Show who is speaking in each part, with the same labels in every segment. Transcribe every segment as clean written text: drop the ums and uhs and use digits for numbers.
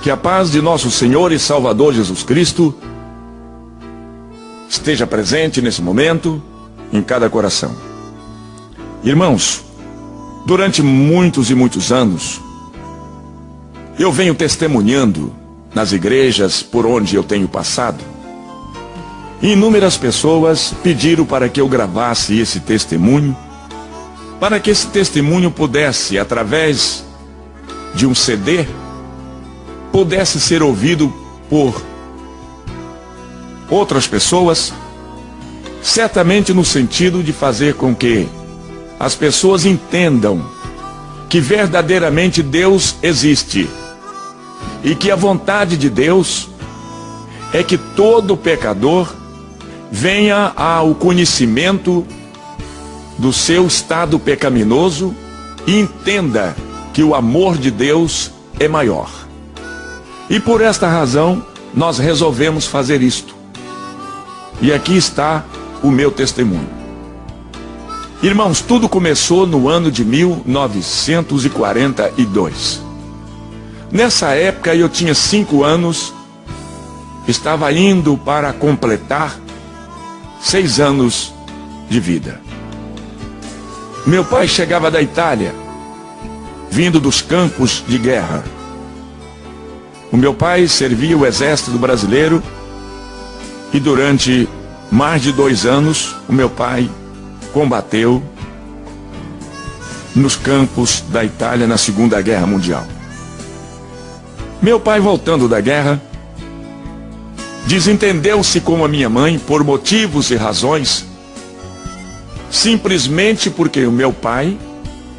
Speaker 1: Que a paz de nosso Senhor e Salvador Jesus Cristo esteja presente nesse momento em cada coração. Irmãos, durante muitos e muitos anos, eu venho testemunhando nas igrejas por onde eu tenho passado. Inúmeras pessoas pediram para que eu gravasse esse testemunho, para que esse testemunho pudesse, através de um CD, pudesse ser ouvido por outras pessoas, certamente no sentido de fazer com que as pessoas entendam que verdadeiramente Deus existe e que a vontade de Deus é que todo pecador venha ao conhecimento do seu estado pecaminoso e entenda que o amor de Deus é maior. E por esta razão, nós resolvemos fazer isto. E aqui está o meu testemunho. Irmãos, tudo começou no ano de 1942. Nessa época eu tinha 5 anos, estava indo para completar 6 anos de vida. Meu pai chegava da Itália, vindo dos campos de guerra. O meu pai servia o exército brasileiro e durante mais de 2 anos o meu pai combateu nos campos da Itália na Segunda Guerra Mundial. Meu pai, voltando da guerra, desentendeu-se com a minha mãe por motivos e razões, simplesmente porque o meu pai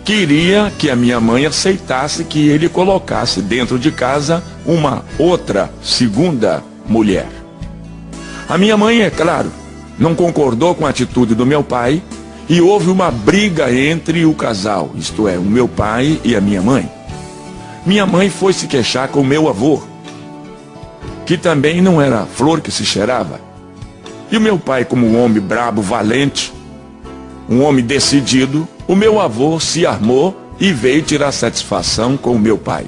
Speaker 1: queria que a minha mãe aceitasse que ele colocasse dentro de casa uma outra segunda mulher. A minha mãe, é claro, não concordou com a atitude do meu pai e houve uma briga entre o casal, isto é, o meu pai e a minha mãe. Minha mãe foi se queixar com o meu avô, que também não era flor que se cheirava. E o meu pai, como um homem brabo, valente, um homem decidido, o meu avô se armou e veio tirar satisfação com o meu pai.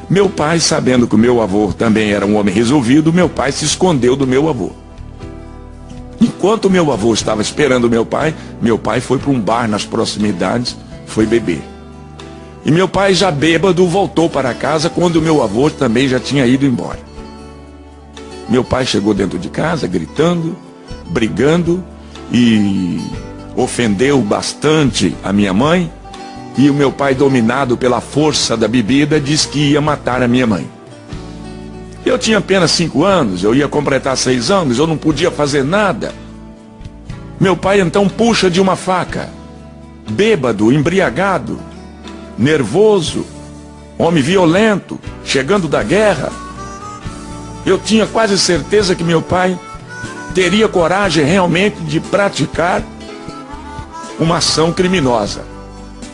Speaker 1: Meu pai, sabendo que o meu avô também era um homem resolvido, meu pai se escondeu do meu avô. Enquanto meu avô estava esperando meu pai foi para um bar nas proximidades, foi beber. E meu pai, já bêbado, voltou para casa quando o meu avô também já tinha ido embora. Meu pai chegou dentro de casa gritando, brigando e ofendeu bastante a minha mãe. E o meu pai, dominado pela força da bebida, disse que ia matar a minha mãe. Eu tinha apenas 5 anos, eu ia completar 6 anos, eu não podia fazer nada. Meu pai então puxa de uma faca, bêbado, embriagado, nervoso, homem violento, chegando da guerra. Eu tinha quase certeza que meu pai teria coragem realmente de praticar uma ação criminosa.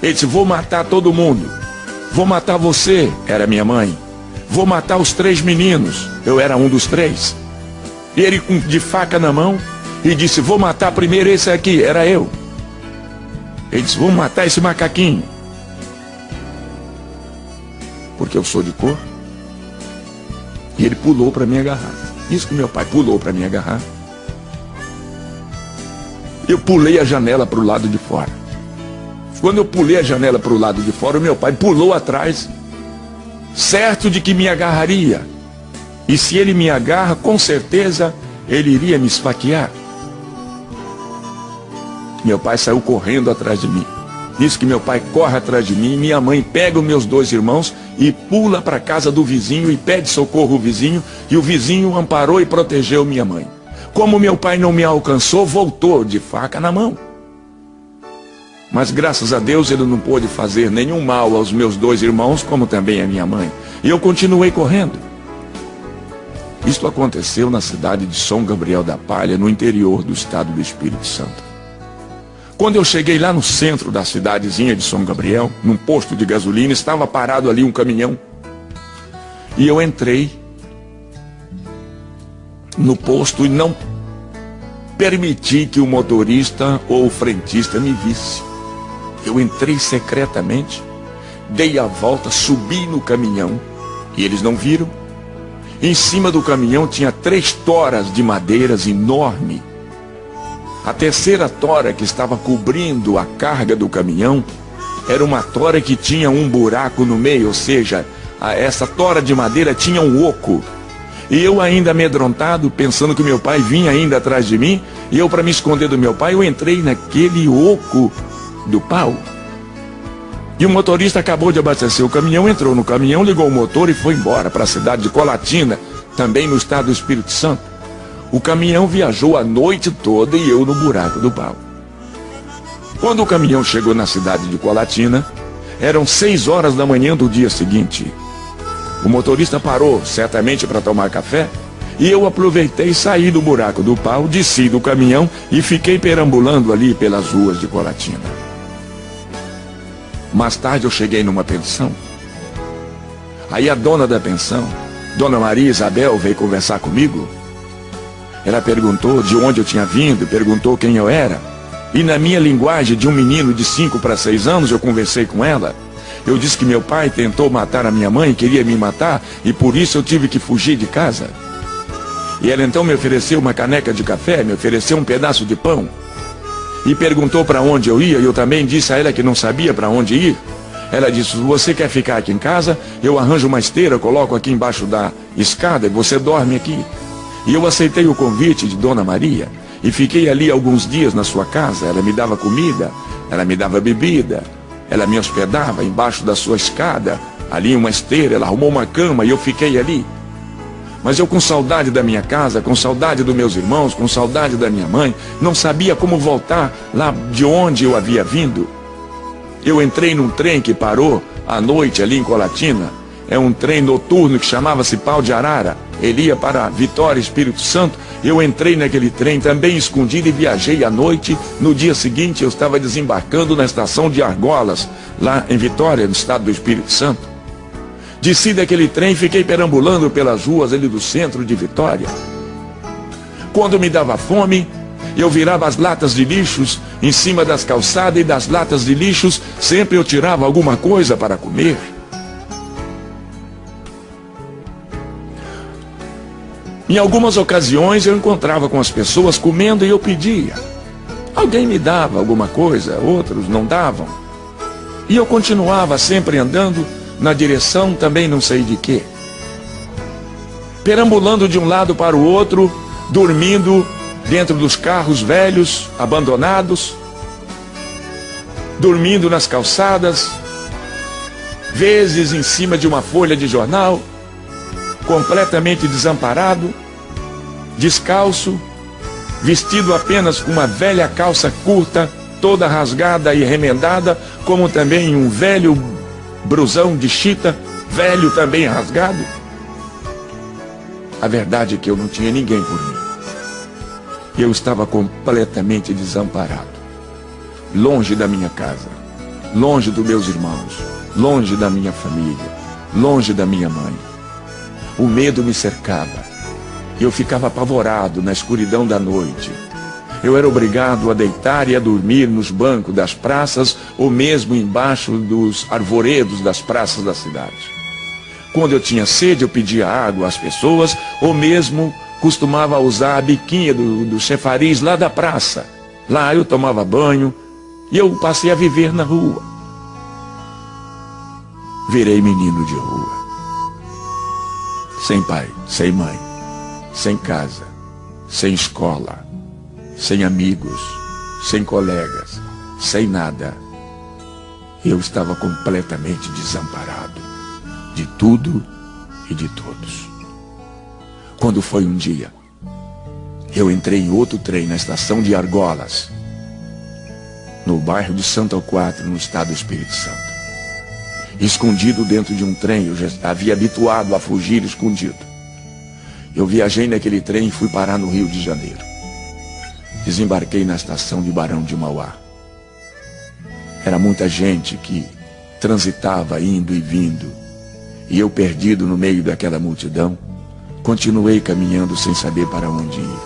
Speaker 1: Ele disse: vou matar todo mundo, vou matar você, era minha mãe, vou matar os 3 meninos, eu era um dos 3. E ele de faca na mão e disse: vou matar primeiro esse aqui, era eu. Ele disse: vou matar esse macaquinho, porque eu sou de cor. E ele pulou para me agarrar. Isso que meu pai pulou para me agarrar. Eu pulei a janela para o lado de fora. Quando eu pulei a janela para o lado de fora, o meu pai pulou atrás, certo de que me agarraria. E se ele me agarra, com certeza ele iria me esfaquear. Meu pai saiu correndo atrás de mim. Diz que meu pai corre atrás de mim, minha mãe pega os meus 2 irmãos e pula para a casa do vizinho e pede socorro ao vizinho, e o vizinho amparou e protegeu minha mãe. Como meu pai não me alcançou, voltou de faca na mão. Mas graças a Deus ele não pôde fazer nenhum mal aos meus 2 irmãos, como também a minha mãe. E eu continuei correndo. Isto aconteceu na cidade de São Gabriel da Palha, no interior do estado do Espírito Santo. Quando eu cheguei lá no centro da cidadezinha de São Gabriel, num posto de gasolina, estava parado ali um caminhão. E eu entrei no posto e não permiti que o motorista ou o frentista me visse. Eu entrei secretamente, dei a volta, subi no caminhão E eles não viram. Em cima do caminhão tinha 3 toras de madeiras enormes. A terceira tora que estava cobrindo a carga do caminhão era uma tora que tinha um buraco no meio, ou seja, essa tora de madeira tinha um oco. E eu ainda amedrontado, pensando que meu pai vinha ainda atrás de mim, e eu, para me esconder do meu pai, eu entrei naquele oco do pau. E o motorista acabou de abastecer o caminhão, entrou no caminhão, ligou o motor e foi embora para a cidade de Colatina, também no estado do Espírito Santo. O caminhão viajou a noite toda e eu no buraco do pau. Quando o caminhão chegou na cidade de Colatina, eram 6 horas da manhã do dia seguinte. O motorista parou, certamente para tomar café, e eu aproveitei e saí do buraco do pau, desci do caminhão e fiquei perambulando ali pelas ruas de Colatina. Mais tarde eu cheguei numa pensão. Aí a dona da pensão, Dona Maria Isabel, veio conversar comigo. Ela perguntou de onde eu tinha vindo, perguntou quem eu era. E na minha linguagem de um menino de 5 para 6 anos, eu conversei com ela. Eu disse que meu pai tentou matar a minha mãe, queria me matar, e por isso eu tive que fugir de casa. E ela então me ofereceu uma caneca de café, me ofereceu um pedaço de pão. E perguntou para onde eu ia, e eu também disse a ela que não sabia para onde ir. Ela disse, você quer ficar aqui em casa? Eu arranjo uma esteira, coloco aqui embaixo da escada e você dorme aqui. E eu aceitei o convite de Dona Maria e fiquei ali alguns dias na sua casa. Ela me dava comida, ela me dava bebida, ela me hospedava embaixo da sua escada, ali em uma esteira, ela arrumou uma cama e eu fiquei ali. Mas eu, com saudade da minha casa, com saudade dos meus irmãos, com saudade da minha mãe, não sabia como voltar lá de onde eu havia vindo. Eu entrei num trem que parou à noite ali em Colatina. É um trem noturno que chamava-se Pau de Arara. Ele ia para Vitória, Espírito Santo. Eu entrei naquele trem também escondido e viajei à noite. No dia seguinte eu estava desembarcando na estação de Argolas, lá em Vitória, no estado do Espírito Santo. Desci daquele trem e fiquei perambulando pelas ruas ali do centro de Vitória. Quando me dava fome, eu virava as latas de lixos em cima das calçadas, e das latas de lixos sempre eu tirava alguma coisa para comer. Em algumas ocasiões eu encontrava com as pessoas comendo e eu pedia. Alguém me dava alguma coisa, outros não davam. E eu continuava sempre andando na direção também não sei de quê. Perambulando de um lado para o outro, dormindo dentro dos carros velhos, abandonados, dormindo nas calçadas, vezes em cima de uma folha de jornal, completamente desamparado, descalço, vestido apenas com uma velha calça curta, toda rasgada e remendada, como também um velho brusão de chita, velho também rasgado. A verdade é que eu não tinha ninguém por mim. Eu estava completamente desamparado, longe da minha casa, longe dos meus irmãos, longe da minha família, longe da minha mãe. O medo me cercava. Eu ficava apavorado na escuridão da noite. Eu era obrigado a deitar e a dormir nos bancos das praças ou mesmo embaixo dos arvoredos das praças da cidade. Quando eu tinha sede, eu pedia água às pessoas ou mesmo costumava usar a biquinha do chafariz lá da praça. Lá eu tomava banho e eu passei a viver na rua. Virei menino de rua. Sem pai, sem mãe, sem casa, sem escola, sem amigos, sem colegas, sem nada. Eu estava completamente desamparado de tudo e de todos. Quando foi um dia, eu entrei em outro trem na estação de Argolas, no bairro de Santo Alquatre, no estado do Espírito Santo. Escondido dentro de um trem, eu já havia habituado a fugir escondido. Eu viajei naquele trem e fui parar no Rio de Janeiro. Desembarquei na estação de Barão de Mauá. Era muita gente que transitava indo e vindo. E eu, perdido no meio daquela multidão, continuei caminhando sem saber para onde ir.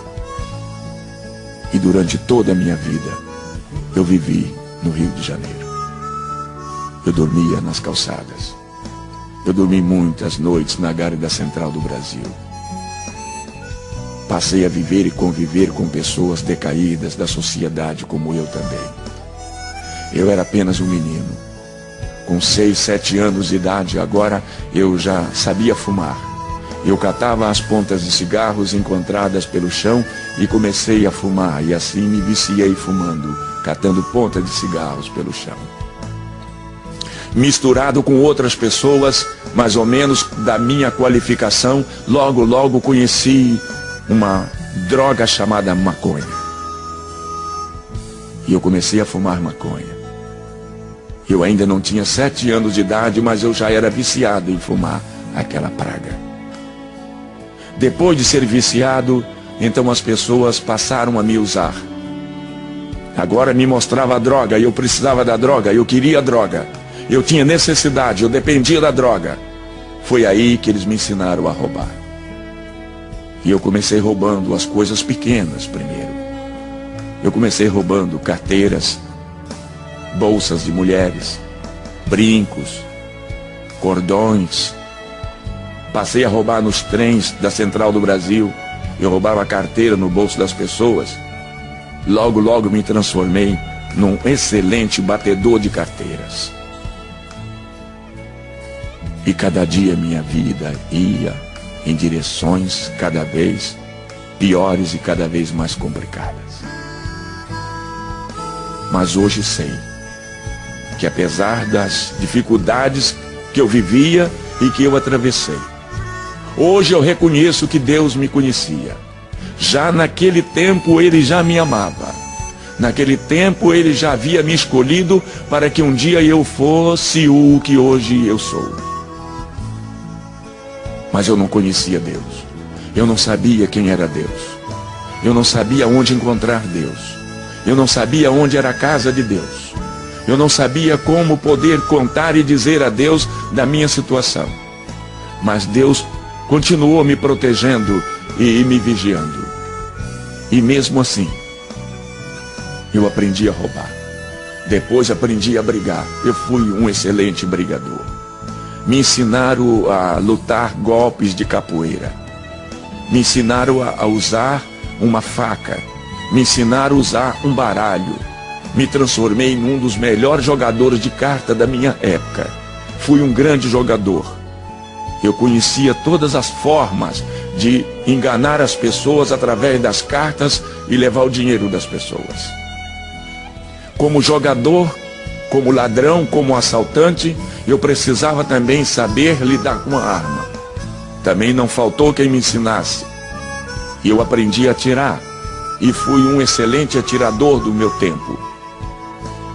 Speaker 1: E durante toda a minha vida, eu vivi no Rio de Janeiro. Eu dormia nas calçadas. Eu dormi muitas noites na Gávea Central do Brasil. Passei a viver e conviver com pessoas decaídas da sociedade como eu também. Eu era apenas um menino. Com 6, 7 anos de idade, agora eu já sabia fumar. Eu catava as pontas de cigarros encontradas pelo chão e comecei a fumar. E assim me viciei fumando, catando pontas de cigarros pelo chão. Misturado com outras pessoas, mais ou menos da minha qualificação, logo conheci uma droga chamada maconha. E eu comecei a fumar maconha. Eu ainda não tinha 7 anos de idade, mas eu já era viciado em fumar aquela praga. Depois de ser viciado, então as pessoas passaram a me usar. Agora me mostrava a droga, e eu precisava da droga, eu queria a droga. Eu tinha necessidade, eu dependia da droga. Foi aí que eles me ensinaram a roubar. E eu comecei roubando as coisas pequenas primeiro. Eu comecei roubando carteiras, bolsas de mulheres, brincos, cordões. Passei a roubar nos trens da Central do Brasil. Eu roubava a carteira no bolso das pessoas. Logo me transformei num excelente batedor de carteiras. E cada dia minha vida ia em direções cada vez piores e cada vez mais complicadas. Mas hoje sei que apesar das dificuldades que eu vivia e que eu atravessei, hoje eu reconheço que Deus me conhecia. Já naquele tempo Ele já me amava. Naquele tempo Ele já havia me escolhido para que um dia eu fosse o que hoje eu sou. Mas eu não conhecia Deus. Eu não sabia quem era Deus. Eu não sabia onde encontrar Deus. Eu não sabia onde era a casa de Deus. Eu não sabia como poder contar e dizer a Deus da minha situação. Mas Deus continuou me protegendo e me vigiando. E mesmo assim, eu aprendi a roubar. Depois aprendi a brigar. Eu fui um excelente brigador. Me ensinaram a lutar golpes de capoeira. Me ensinaram a usar uma faca. Me ensinaram a usar um baralho. Me transformei em um dos melhores jogadores de carta da minha época. Fui um grande jogador. Eu conhecia todas as formas de enganar as pessoas através das cartas e levar o dinheiro das pessoas. Como jogador, como ladrão, como assaltante, eu precisava também saber lidar com a arma. Também não faltou quem me ensinasse. E eu aprendi a atirar. E fui um excelente atirador do meu tempo.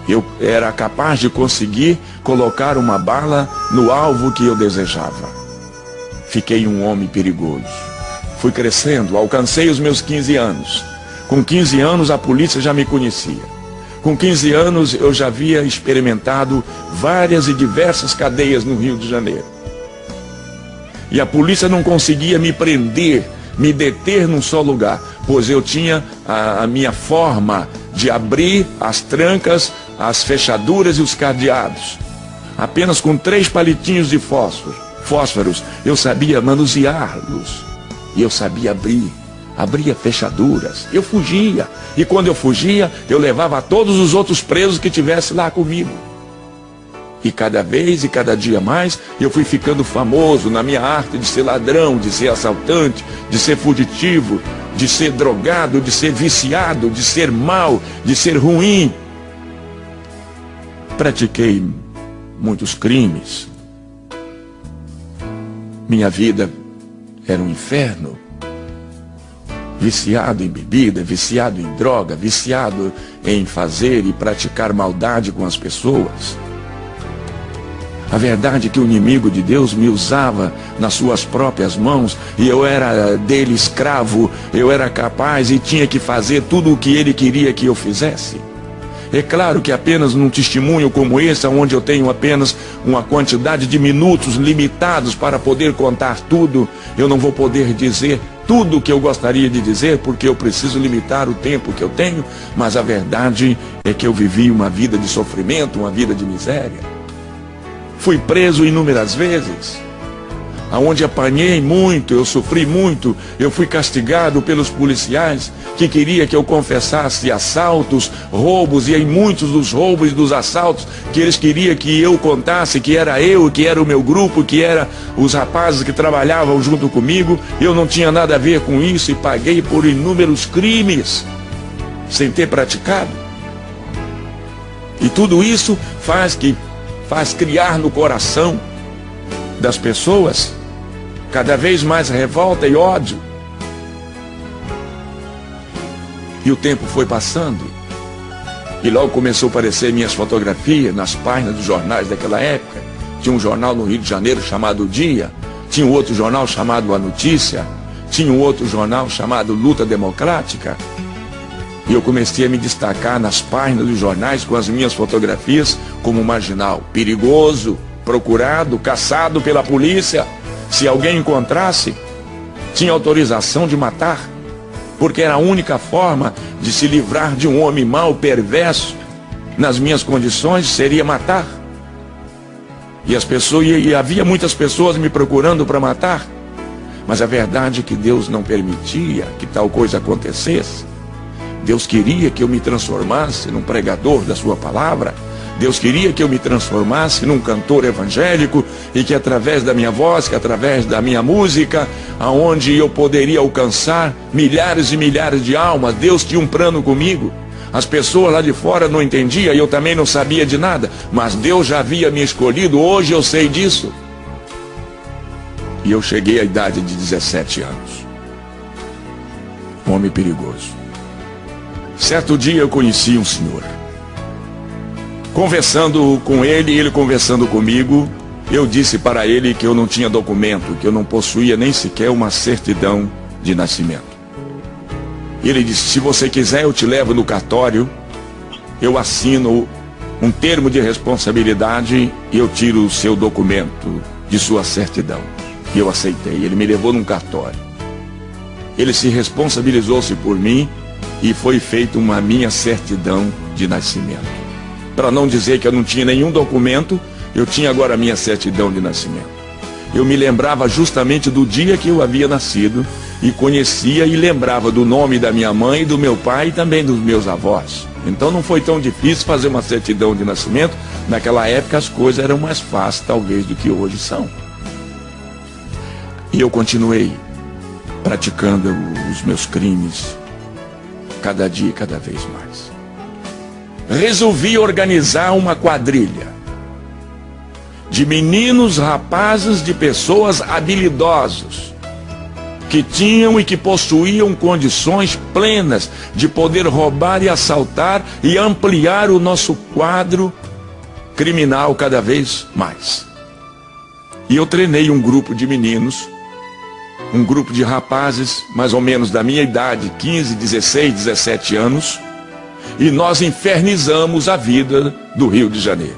Speaker 1: Eu era capaz de conseguir colocar uma bala no alvo que eu desejava. Fiquei um homem perigoso. Fui crescendo, alcancei os meus 15 anos. Com 15 anos a polícia já me conhecia. Com 15 anos eu já havia experimentado várias e diversas cadeias no Rio de Janeiro. E a polícia não conseguia me prender, me deter num só lugar, pois eu tinha a minha forma de abrir as trancas, as fechaduras e os cadeados. Apenas com 3 palitinhos de fósforos, eu sabia manuseá-los. E eu sabia abria fechaduras. Eu fugia. E quando eu fugia, eu levava todos os outros presos que tivessem lá comigo. E cada vez e cada dia mais, eu fui ficando famoso na minha arte de ser ladrão, de ser assaltante, de ser fugitivo, de ser drogado, de ser viciado, de ser mau, de ser ruim. Pratiquei muitos crimes. Minha vida era um inferno. Viciado em bebida, viciado em droga, viciado em fazer e praticar maldade com as pessoas. A verdade é que o inimigo de Deus me usava nas suas próprias mãos e eu era dele escravo, eu era capaz e tinha que fazer tudo o que ele queria que eu fizesse. É claro que apenas num testemunho como esse, onde eu tenho apenas uma quantidade de minutos limitados para poder contar tudo, eu não vou poder dizer tudo o que eu gostaria de dizer, porque eu preciso limitar o tempo que eu tenho, mas a verdade é que eu vivi uma vida de sofrimento, uma vida de miséria. fui preso inúmeras vezes, aonde apanhei muito, eu sofri muito, eu fui castigado pelos policiais que queria que eu confessasse assaltos, roubos, e em muitos dos roubos e dos assaltos que eles queriam que eu contasse que era eu, que era o meu grupo, que era os rapazes que trabalhavam junto comigo. Eu não tinha nada a ver com isso e paguei por inúmeros crimes sem ter praticado. E tudo isso faz criar no coração das pessoas cada vez mais revolta e ódio. E o tempo foi passando, e logo começou a aparecer minhas fotografias nas páginas dos jornais daquela época. Tinha um jornal no Rio de Janeiro chamado O Dia, tinha um outro jornal chamado A Notícia, tinha um outro jornal chamado Luta Democrática. E eu comecei a me destacar nas páginas dos jornais com as minhas fotografias como marginal, perigoso, procurado, caçado pela polícia. Se alguém encontrasse, tinha autorização de matar, porque era a única forma de se livrar de um homem mau, perverso, nas minhas condições, seria matar. E havia muitas pessoas me procurando para matar, mas a verdade é que Deus não permitia que tal coisa acontecesse. Deus queria que eu me transformasse num pregador da sua palavra. Deus queria que eu me transformasse num cantor evangélico, e que através da minha voz, que através da minha música, aonde eu poderia alcançar milhares e milhares de almas. Deus tinha um plano comigo. As pessoas lá de fora não entendiam, e eu também não sabia de nada, mas Deus já havia me escolhido. Hoje eu sei disso. E eu cheguei à idade de 17 anos. Um homem perigoso. Certo dia eu conheci um senhor. Conversando com ele, ele conversando comigo, eu disse para ele que eu não tinha documento, que eu não possuía nem sequer uma certidão de nascimento. Ele disse: se você quiser, eu te levo no cartório, eu assino um termo de responsabilidade e eu tiro o seu documento de sua certidão. E eu aceitei. Ele me levou num cartório. Ele se responsabilizou-se por mim e foi feita uma minha certidão de nascimento. Para não dizer que eu não tinha nenhum documento, eu tinha agora a minha certidão de nascimento. Eu me lembrava justamente do dia que eu havia nascido, e conhecia e lembrava do nome da minha mãe e do meu pai e também dos meus avós. Então não foi tão difícil fazer uma certidão de nascimento. Naquela época as coisas eram mais fáceis talvez do que hoje são. E eu continuei praticando os meus crimes, cada dia e cada vez mais. Resolvi organizar uma quadrilha de meninos, rapazes, de pessoas habilidosos, que tinham e que possuíam condições plenas de poder roubar e assaltar e ampliar o nosso quadro criminal cada vez mais. E eu treinei um grupo de meninos, um grupo de rapazes, mais ou menos da minha idade, 15, 16, 17 anos, e nós infernizamos a vida do Rio de Janeiro.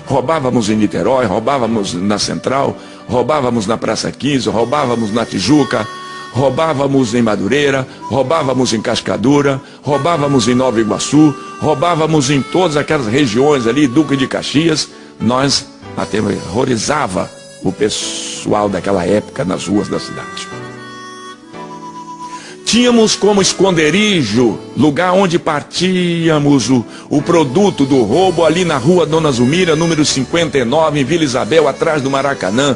Speaker 1: Roubávamos em Niterói, roubávamos na Central, roubávamos na Praça 15, roubávamos na Tijuca, roubávamos em Madureira, roubávamos em Cascadura, roubávamos em Nova Iguaçu, roubávamos em todas aquelas regiões ali, Duque de Caxias. Nós aterrorizava o pessoal daquela época nas ruas da cidade. Tínhamos como esconderijo, lugar onde partíamos o produto do roubo, ali na rua Dona Zumira, número 59, em Vila Isabel, atrás do Maracanã.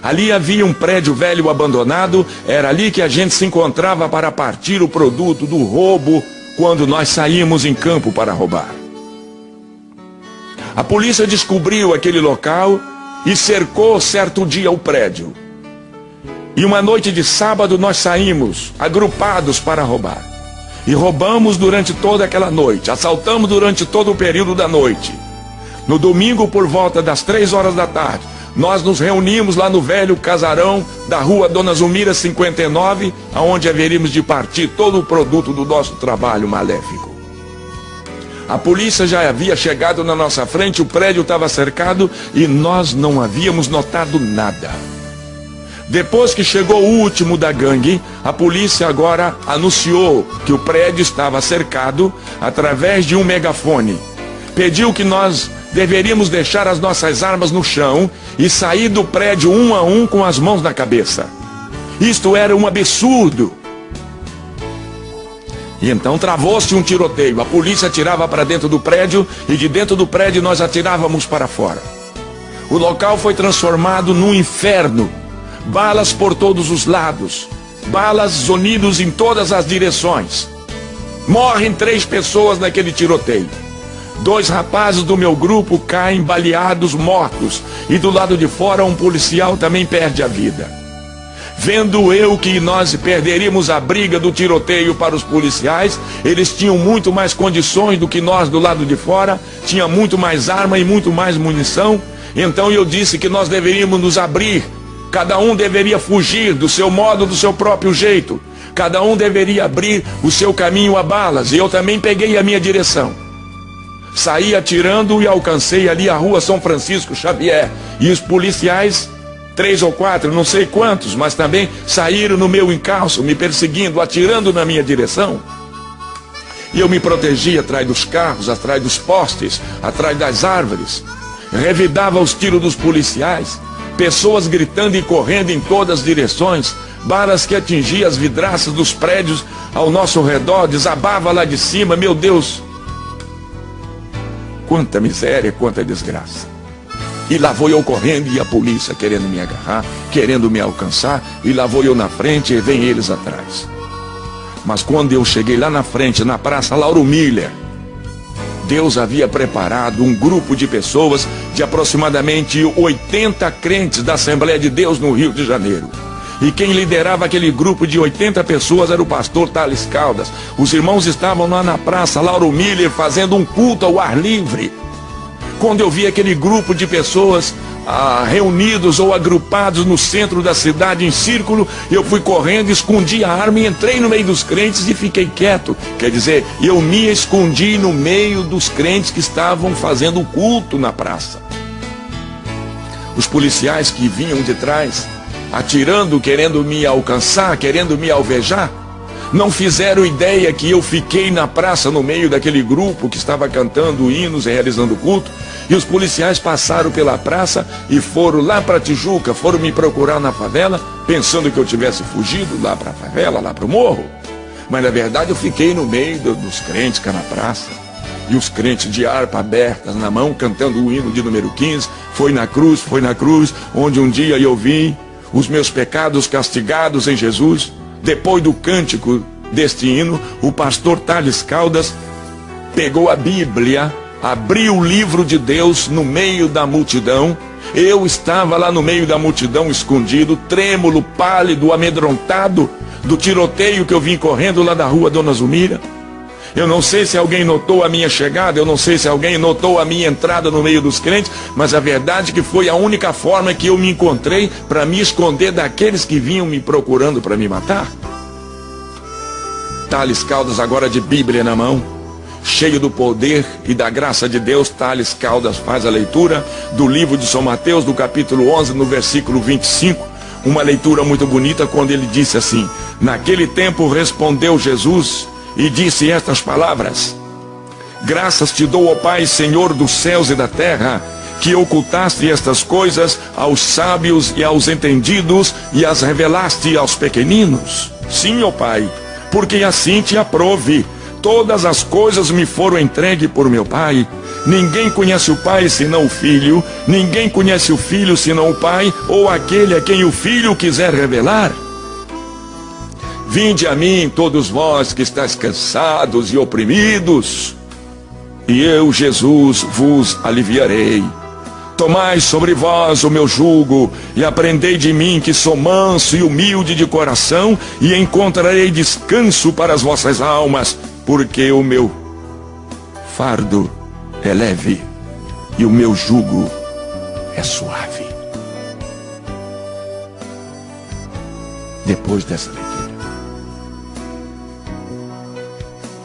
Speaker 1: Ali havia um prédio velho abandonado, era ali que a gente se encontrava para partir o produto do roubo, quando nós saímos em campo para roubar. A polícia descobriu aquele local e cercou certo dia o prédio. E uma noite de sábado nós saímos agrupados para roubar. E roubamos durante toda aquela noite, assaltamos durante todo o período da noite. No domingo, por volta das 3 horas da tarde, nós nos reunimos lá no velho casarão da rua Dona Zumira 59, aonde haveríamos de partir todo o produto do nosso trabalho maléfico. A polícia já havia chegado na nossa frente, o prédio estava cercado e nós não havíamos notado nada. Depois que chegou o último da gangue, a polícia agora anunciou que o prédio estava cercado através de um megafone. pediu que nós deveríamos deixar as nossas armas no chão e sair do prédio um a um com as mãos na cabeça. Isto era um absurdo. E então travou-se um tiroteio. A polícia atirava para dentro do prédio e de dentro do prédio nós atirávamos para fora. O local foi transformado num inferno. Balas por todos os lados. Balas zunidos em todas as direções. Morrem 3 pessoas naquele tiroteio. 2 rapazes do meu grupo caem baleados, mortos. E do lado de fora um policial também perde a vida. Vendo eu que nós perderíamos a briga do tiroteio para os policiais, eles tinham muito mais condições do que nós do lado de fora, tinha muito mais arma e muito mais munição. Então eu disse que nós deveríamos nos abrir, cada um deveria fugir do seu modo, do seu próprio jeito, cada um deveria abrir o seu caminho a balas, e eu também peguei a minha direção. Saí atirando e alcancei ali a rua São Francisco Xavier, e os policiais, 3 ou 4, não sei quantos, mas também saíram no meu encalço, me perseguindo, atirando na minha direção. E eu me protegi atrás dos carros, atrás dos postes, atrás das árvores. Revidava os tiros dos policiais, pessoas gritando e correndo em todas as direções, balas que atingiam as vidraças dos prédios ao nosso redor, desabava lá de cima, meu Deus. Quanta miséria, quanta desgraça. E lá vou eu correndo e a polícia querendo me agarrar, querendo me alcançar, e lá vou eu na frente e vem eles atrás. Mas quando eu cheguei lá na frente, na Praça Lauro Miller, Deus havia preparado um grupo de pessoas, de aproximadamente 80 crentes da Assembleia de Deus no Rio de Janeiro. E quem liderava aquele grupo de 80 pessoas era o pastor Thales Caldas. Os irmãos estavam lá na Praça Lauro Miller fazendo um culto ao ar livre. Quando eu vi aquele grupo de pessoas reunidos ou agrupados no centro da cidade em círculo, eu fui correndo, escondi a arma e entrei no meio dos crentes e fiquei quieto. Quer dizer, eu me escondi no meio dos crentes que estavam fazendo o culto na praça. Os policiais que vinham de trás, atirando, querendo me alcançar, querendo me alvejar, não fizeram ideia que eu fiquei na praça no meio daquele grupo que estava cantando hinos e realizando culto. E os policiais passaram pela praça e foram lá para Tijuca, foram me procurar na favela, pensando que eu tivesse fugido lá para a favela, lá para o morro. Mas na verdade eu fiquei no meio dos crentes cá na praça. E os crentes de harpa abertas na mão, cantando o hino de número 15, foi na cruz, onde um dia eu vi os meus pecados castigados em Jesus. Depois do cântico deste hino, o pastor Thales Caldas pegou a Bíblia, abriu o livro de Deus no meio da multidão. Eu estava lá no meio da multidão, escondido, trêmulo, pálido, amedrontado do tiroteio que eu vim correndo lá da rua Dona Zumira. Eu não sei se alguém notou a minha chegada, eu não sei se alguém notou a minha entrada no meio dos crentes, mas a verdade é que foi a única forma que eu me encontrei para me esconder daqueles que vinham me procurando para me matar. Thales Caldas, agora de Bíblia na mão, cheio do poder e da graça de Deus, Thales Caldas faz a leitura do livro de São Mateus, do capítulo 11, no versículo 25, uma leitura muito bonita, quando ele disse assim: naquele tempo respondeu Jesus e disse estas palavras: graças te dou, ó Pai, Senhor dos céus e da terra, que ocultaste estas coisas aos sábios e aos entendidos e as revelaste aos pequeninos. Sim, ó Pai, porque assim te aprove. Todas as coisas me foram entregues por meu Pai. Ninguém conhece o Pai senão o Filho. Ninguém conhece o Filho senão o Pai, ou aquele a quem o Filho quiser revelar. Vinde a mim, todos vós que estáis cansados e oprimidos, e eu, Jesus, vos aliviarei. Tomai sobre vós o meu jugo, e aprendei de mim, que sou manso e humilde de coração, e encontrarei descanso para as vossas almas, porque o meu fardo é leve, e o meu jugo é suave. Depois dessa leitura,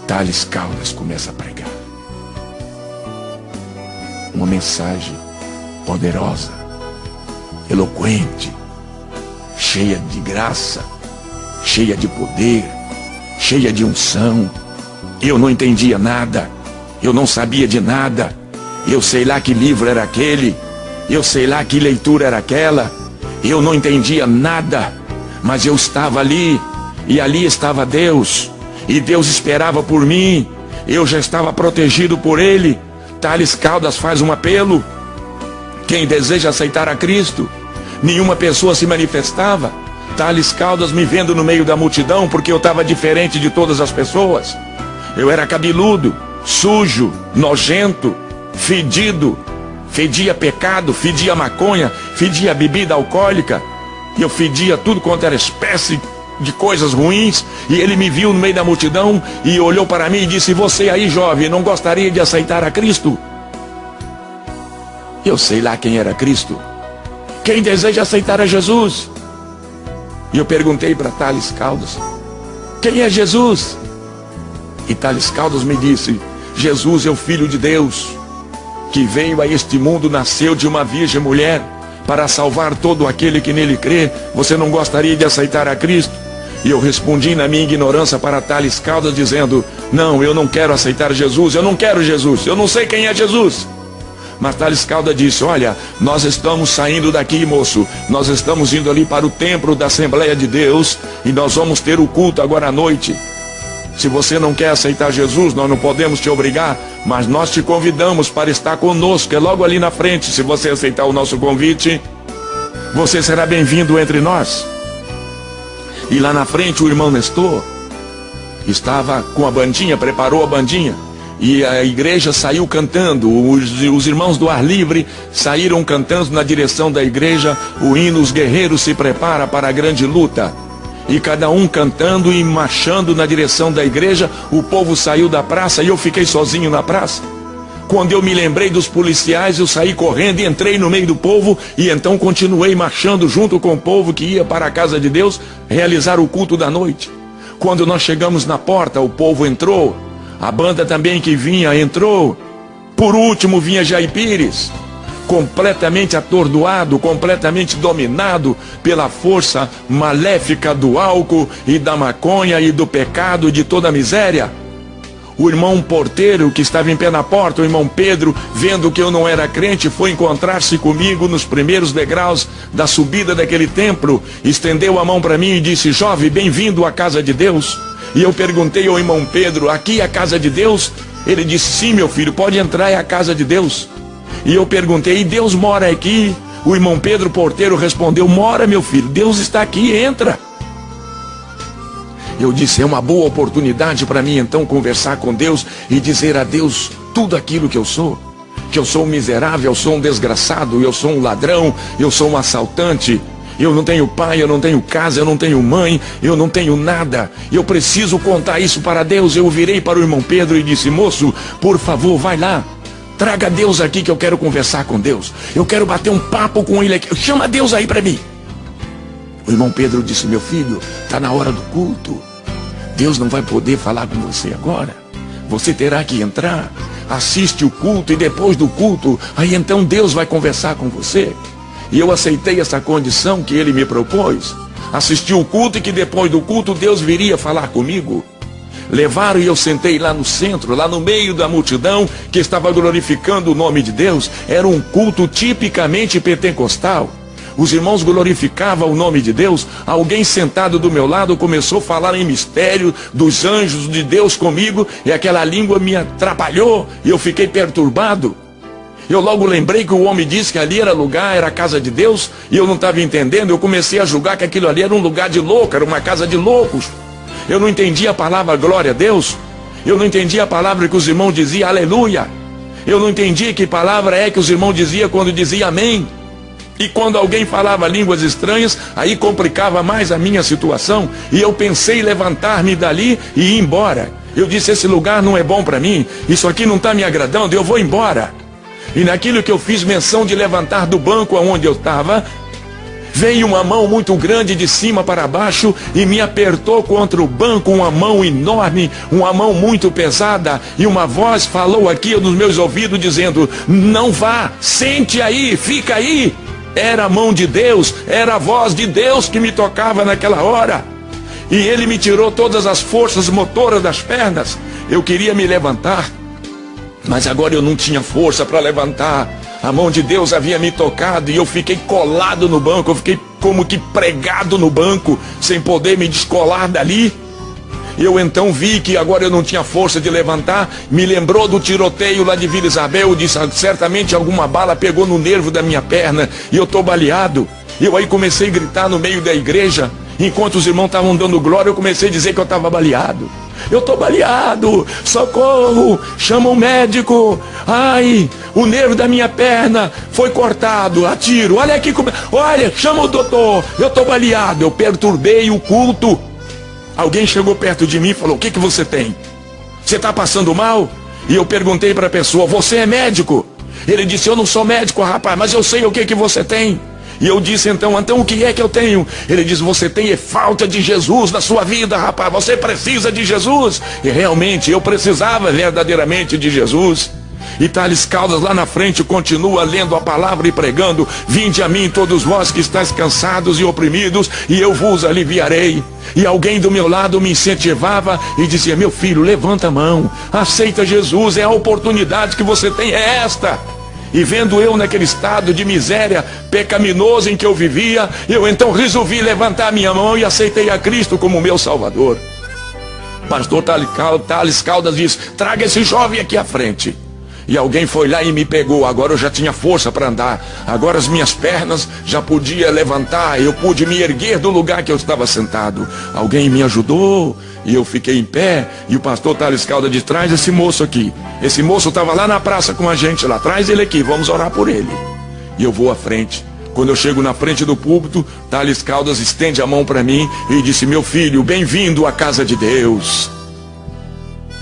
Speaker 1: Thales Caldas começa a pregar uma mensagem poderosa, eloquente, cheia de graça, cheia de poder, cheia de unção. Eu não entendia nada, eu não sabia de nada, Eu sei lá que livro era aquele, eu sei lá que leitura era aquela. Eu não entendia nada, mas eu estava ali, e ali estava Deus, e Deus esperava por mim. Eu já estava protegido por Ele. Tales Caldas faz um apelo: quem deseja aceitar a Cristo. Nenhuma pessoa se manifestava. Tales Caldas me vendo no meio da multidão, porque eu estava diferente de todas as pessoas. Eu era cabeludo, sujo, nojento, fedido, fedia pecado, fedia maconha, fedia bebida alcoólica, e eu fedia tudo quanto era espécie de coisas ruins. E ele me viu no meio da multidão e olhou para mim e disse: você aí, jovem, não gostaria de aceitar a Cristo? Eu sei lá quem era Cristo. Quem deseja aceitar a Jesus? E eu perguntei para Tales Caldas: quem é Jesus? E Tales Caldas me disse: Jesus é o Filho de Deus, que veio a este mundo, nasceu de uma virgem mulher, para salvar todo aquele que nele crê. Você não gostaria de aceitar a Cristo? E eu respondi na minha ignorância para Tales Caldas, dizendo: não, eu não quero aceitar Jesus, eu não quero Jesus, eu não sei quem é Jesus. Mas Tales Caldas disse: olha, nós estamos saindo daqui, moço, nós estamos indo ali para o templo da Assembleia de Deus, e nós vamos ter o culto agora à noite. Se você não quer aceitar Jesus, nós não podemos te obrigar, mas nós te convidamos para estar conosco, é logo ali na frente. Se você aceitar o nosso convite, você será bem-vindo entre nós. E lá na frente o irmão Nestor estava com a bandinha, preparou a bandinha, e a igreja saiu cantando. Os irmãos do ar livre saíram cantando na direção da igreja o hino Os Guerreiros se Preparam para a Grande Luta. E cada um cantando e marchando na direção da igreja. O povo saiu da praça e eu fiquei sozinho na praça. Quando eu me lembrei dos policiais, eu saí correndo e entrei no meio do povo, e então continuei marchando junto com o povo que ia para a casa de Deus realizar o culto da noite. Quando nós chegamos na porta, o povo entrou, a banda também que vinha entrou. Por último vinha Jair Pires, completamente atordoado, completamente dominado pela força maléfica do álcool e da maconha e do pecado e de toda a miséria. O irmão porteiro que estava em pé na porta, o irmão Pedro, vendo que eu não era crente, foi encontrar-se comigo nos primeiros degraus da subida daquele templo, estendeu a mão para mim e disse: jovem, bem-vindo à casa de Deus. E eu perguntei ao irmão Pedro: aqui é a casa de Deus? Ele disse: sim, meu filho, pode entrar, é a casa de Deus. E eu perguntei: e Deus mora aqui? O irmão Pedro porteiro respondeu: mora, meu filho, Deus está aqui, entra. Eu disse: é uma boa oportunidade para mim então conversar com Deus e dizer a Deus tudo aquilo que eu sou. Que eu sou um miserável, eu sou um desgraçado, eu sou um ladrão, eu sou um assaltante. Eu não tenho pai, eu não tenho casa, eu não tenho mãe, eu não tenho nada. Eu preciso contar isso para Deus. Eu virei para o irmão Pedro e disse: moço, por favor, vai lá. Traga Deus aqui que eu quero conversar com Deus. Eu quero bater um papo com Ele aqui. Chama Deus aí para mim. O irmão Pedro disse: meu filho, está na hora do culto. Deus não vai poder falar com você agora. Você terá que entrar, assiste o culto, e depois do culto, aí então Deus vai conversar com você. E eu aceitei essa condição que ele me propôs. Assisti o culto e que depois do culto Deus viria falar comigo. Levaram e eu sentei lá no centro, lá no meio da multidão que estava glorificando o nome de Deus. Era um culto tipicamente pentecostal. Os irmãos glorificavam o nome de Deus. Alguém sentado do meu lado começou a falar em mistério dos anjos de Deus comigo, e aquela língua me atrapalhou e eu fiquei perturbado. Eu logo lembrei que o homem disse que ali era lugar, era a casa de Deus, e eu não estava entendendo. Eu comecei a julgar que aquilo ali era um lugar de louco, era uma casa de loucos. Eu não entendia a palavra glória a Deus. Eu não entendia a palavra que os irmãos diziam aleluia. Eu não entendia que palavra é que os irmãos diziam quando diziam amém. E quando alguém falava línguas estranhas, aí complicava mais a minha situação. E eu pensei em levantar-me dali e ir embora. Eu disse: esse lugar não é bom para mim, isso aqui não está me agradando, eu vou embora. E naquilo que eu fiz menção de levantar do banco onde eu estava, veio uma mão muito grande de cima para baixo e me apertou contra o banco, uma mão enorme, uma mão muito pesada, e uma voz falou aqui nos meus ouvidos dizendo: não vá, sente aí, fica aí. Era a mão de Deus, era a voz de Deus que me tocava naquela hora. E ele me tirou todas as forças motoras das pernas. Eu queria me levantar, Mas agora eu não tinha força para levantar. A mão de Deus havia me tocado e eu fiquei colado no banco. Eu fiquei como que pregado no banco, sem poder me descolar dali. Eu então vi que agora eu não tinha força de levantar. Me lembrou do tiroteio lá de Vila Isabel. Eu disse, certamente alguma bala pegou no nervo da minha perna e eu estou baleado. Eu aí comecei a gritar no meio da igreja. Enquanto os irmãos estavam dando glória, eu comecei a dizer que eu estava baleado. Eu estou baleado, socorro, chama um médico. Ai, o nervo da minha perna foi cortado a tiro. Olha aqui, olha, chama o doutor, eu estou baleado. Eu perturbei o culto. Alguém chegou perto de mim e falou, o que você tem? Você está passando mal? E eu perguntei para a pessoa, você é médico? Ele disse, eu não sou médico, rapaz, mas eu sei o que você tem. E eu disse, então o que é que eu tenho? Ele disse, você tem falta de Jesus na sua vida, rapaz, você precisa de Jesus. E realmente, eu precisava verdadeiramente de Jesus. E Thales Caldas lá na frente continua lendo a palavra e pregando, vinde a mim todos vós que estáis cansados e oprimidos, e eu vos aliviarei. E alguém do meu lado me incentivava e dizia, meu filho, levanta a mão, aceita Jesus, é a oportunidade que você tem, é esta. E vendo eu naquele estado de miséria pecaminoso em que eu vivia, eu então resolvi levantar a minha mão e aceitei a Cristo como meu Salvador. Pastor Thales Caldas diz, traga esse jovem aqui à frente. E alguém foi lá e me pegou. Agora eu já tinha força para andar. Agora as minhas pernas já podia levantar. Eu pude me erguer do lugar que eu estava sentado. Alguém me ajudou e eu fiquei em pé. E o pastor Thales Caldas diz, traz esse moço aqui. Esse moço estava lá na praça com a gente lá. Traz ele aqui, vamos orar por ele. E eu vou à frente. Quando eu chego na frente do púlpito, Thales Caldas estende a mão para mim e disse, meu filho, bem-vindo à casa de Deus.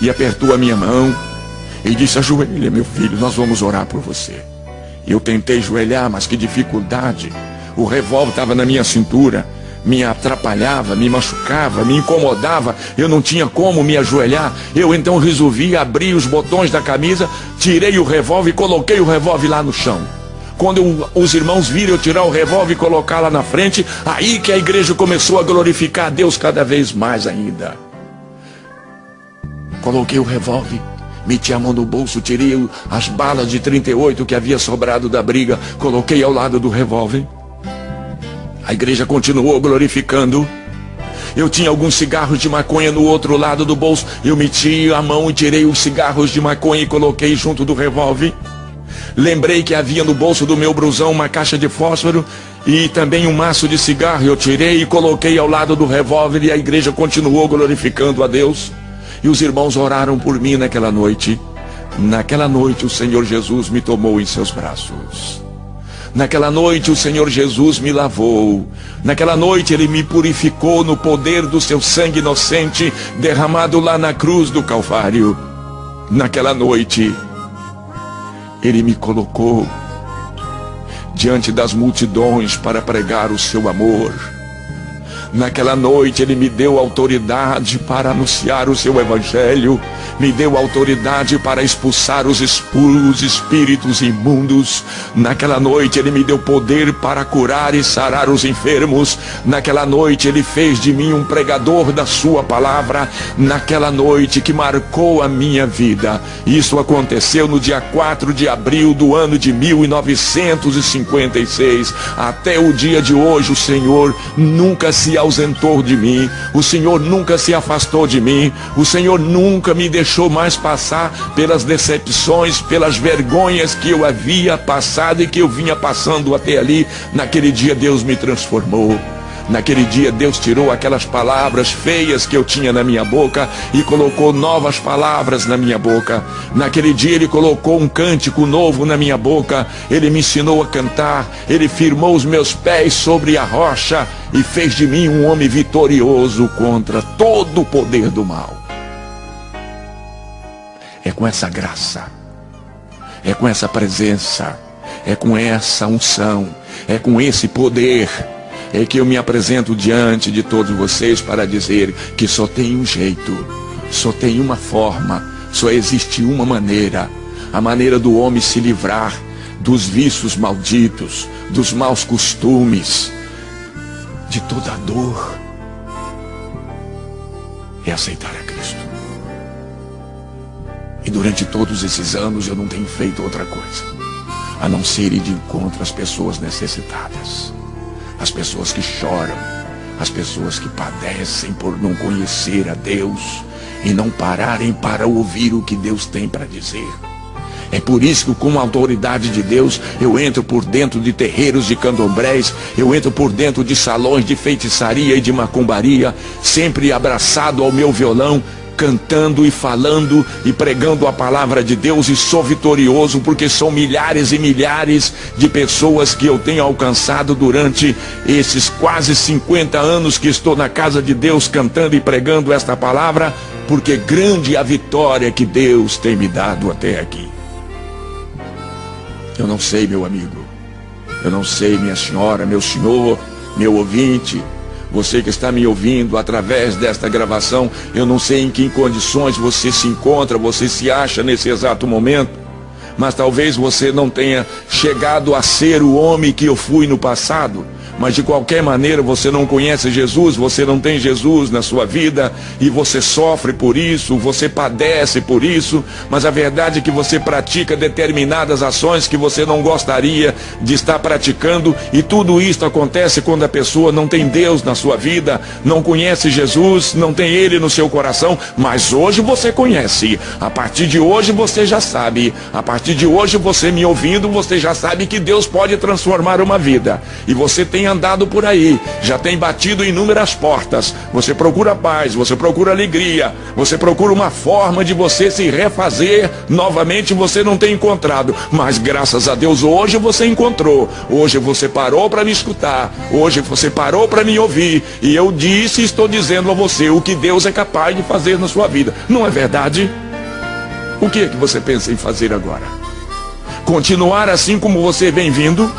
Speaker 1: E apertou a minha mão. E disse, ajoelha, meu filho, nós vamos orar por você. Eu tentei ajoelhar, mas que dificuldade. O revólver estava na minha cintura, me atrapalhava, me machucava, me incomodava. Eu não tinha como me ajoelhar. Eu então resolvi abrir os botões da camisa, tirei o revólver e coloquei o revólver lá no chão. Quando os irmãos viram eu tirar o revólver e colocar lá na frente, aí que a igreja começou a glorificar a Deus cada vez mais ainda. Coloquei o revólver, meti a mão no bolso, tirei as balas de 38 que havia sobrado da briga, coloquei ao lado do revólver. A igreja continuou glorificando. Eu tinha alguns cigarros de maconha no outro lado do bolso. Eu meti a mão e tirei os cigarros de maconha e coloquei junto do revólver. Lembrei que havia no bolso do meu blusão uma caixa de fósforo e também um maço de cigarro. Eu tirei e coloquei ao lado do revólver e a igreja continuou glorificando a Deus. E os irmãos oraram por mim naquela noite. Naquela noite o Senhor Jesus me tomou em seus braços. Naquela noite o Senhor Jesus me lavou. Naquela noite Ele me purificou no poder do seu sangue inocente derramado lá na cruz do Calvário. Naquela noite Ele me colocou diante das multidões para pregar o seu amor. Naquela noite Ele me deu autoridade para anunciar o seu evangelho, me deu autoridade para expulsar os espíritos imundos. Naquela noite Ele me deu poder para curar e sarar os enfermos. Naquela noite Ele fez de mim um pregador da sua palavra. Naquela noite que marcou a minha vida. Isso aconteceu no dia 4 de abril do ano de 1956. Até o dia de hoje o Senhor nunca se ausentou de mim, o Senhor nunca se afastou de mim, o Senhor nunca me deixou mais passar pelas decepções, pelas vergonhas que eu havia passado e que eu vinha passando até ali. Naquele dia Deus me transformou. Naquele dia Deus tirou aquelas palavras feias que eu tinha na minha boca e colocou novas palavras na minha boca. Naquele dia Ele colocou um cântico novo na minha boca. Ele me ensinou a cantar. Ele firmou os meus pés sobre a rocha e fez de mim um homem vitorioso contra todo o poder do mal. É com essa graça, é com essa presença, é com essa unção, é com esse poder é que eu me apresento diante de todos vocês para dizer que só tem um jeito, só tem uma forma, só existe uma maneira, a maneira do homem se livrar dos vícios malditos, dos maus costumes, de toda a dor, é aceitar a Cristo. E durante todos esses anos eu não tenho feito outra coisa a não ser ir de encontro às pessoas necessitadas, as pessoas que choram, as pessoas que padecem por não conhecer a Deus e não pararem para ouvir o que Deus tem para dizer. É por isso que, com a autoridade de Deus, eu entro por dentro de terreiros de candomblés, eu entro por dentro de salões de feitiçaria e de macumbaria, sempre abraçado ao meu violão, cantando e falando e pregando a palavra de Deus, e sou vitorioso porque são milhares e milhares de pessoas que eu tenho alcançado durante esses quase 50 anos que estou na casa de Deus cantando e pregando esta palavra, porque grande é a vitória que Deus tem me dado até aqui. Eu não sei, meu amigo, eu não sei, minha senhora, meu senhor, meu ouvinte, você que está me ouvindo através desta gravação, eu não sei em que condições você se encontra, você se acha nesse exato momento, mas talvez você não tenha chegado a ser o homem que eu fui no passado, mas de qualquer maneira você não conhece Jesus, você não tem Jesus na sua vida, e você sofre por isso, você padece por isso, mas a verdade é que você pratica determinadas ações que você não gostaria de estar praticando, e tudo isso acontece quando a pessoa não tem Deus na sua vida, não conhece Jesus, não tem Ele no seu coração, mas hoje você conhece, a partir de hoje você já sabe, a partir de hoje você me ouvindo, você já sabe que Deus pode transformar uma vida, e você tem andado por aí, já tem batido inúmeras portas, você procura paz, você procura alegria, você procura uma forma de você se refazer novamente, você não tem encontrado, mas graças a Deus hoje você encontrou, hoje você parou para me escutar, hoje você parou para me ouvir, e eu disse e estou dizendo a você o que Deus é capaz de fazer na sua vida, não é verdade? O que é que você pensa em fazer agora? Continuar assim como você vem vindo,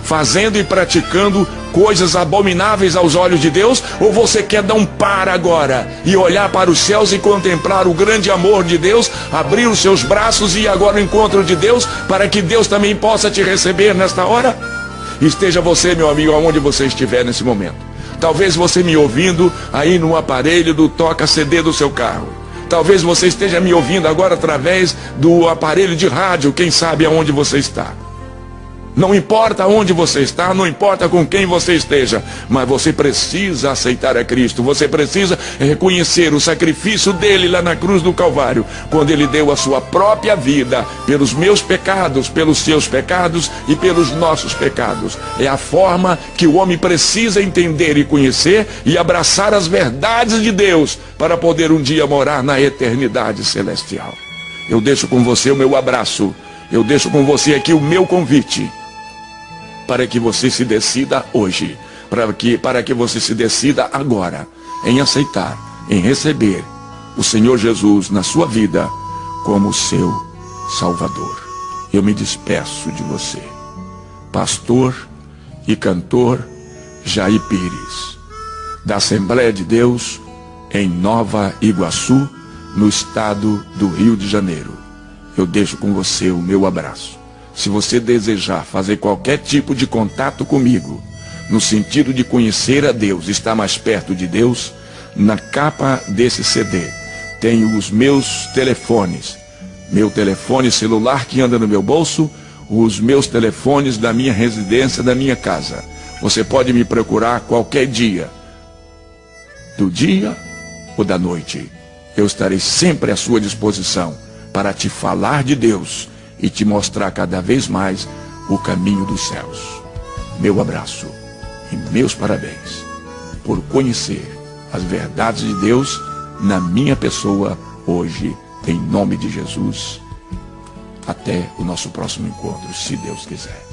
Speaker 1: fazendo e praticando coisas abomináveis aos olhos de Deus, ou você quer dar um para agora e olhar para os céus e contemplar o grande amor de Deus, abrir os seus braços e ir agora ao encontro de Deus, para que Deus também possa te receber nesta hora? Esteja você, meu amigo, aonde você estiver nesse momento. Talvez você me ouvindo aí no aparelho do toca-CD do seu carro. Talvez você esteja me ouvindo agora através do aparelho de rádio, quem sabe aonde você está. Não importa onde você está, não importa com quem você esteja, mas você precisa aceitar a Cristo, você precisa reconhecer o sacrifício dele lá na cruz do Calvário, quando ele deu a sua própria vida pelos meus pecados, pelos seus pecados e pelos nossos pecados. É a forma que o homem precisa entender e conhecer e abraçar as verdades de Deus para poder um dia morar na eternidade celestial. Eu deixo com você o meu abraço, eu deixo com você aqui o meu convite, para que você se decida hoje, para que você se decida agora, em aceitar, em receber o Senhor Jesus na sua vida como seu Salvador. Eu me despeço de você, pastor e cantor Jair Pires, da Assembleia de Deus em Nova Iguaçu, no estado do Rio de Janeiro. Eu deixo com você o meu abraço. Se você desejar fazer qualquer tipo de contato comigo, no sentido de conhecer a Deus, estar mais perto de Deus, na capa desse CD tem os meus telefones, meu telefone celular que anda no meu bolso, os meus telefones da minha residência, da minha casa. Você pode me procurar qualquer dia, do dia ou da noite. Eu estarei sempre à sua disposição para te falar de Deus e te mostrar cada vez mais o caminho dos céus. Meu abraço e meus parabéns por conhecer as verdades de Deus na minha pessoa hoje, em nome de Jesus. Até o nosso próximo encontro, se Deus quiser.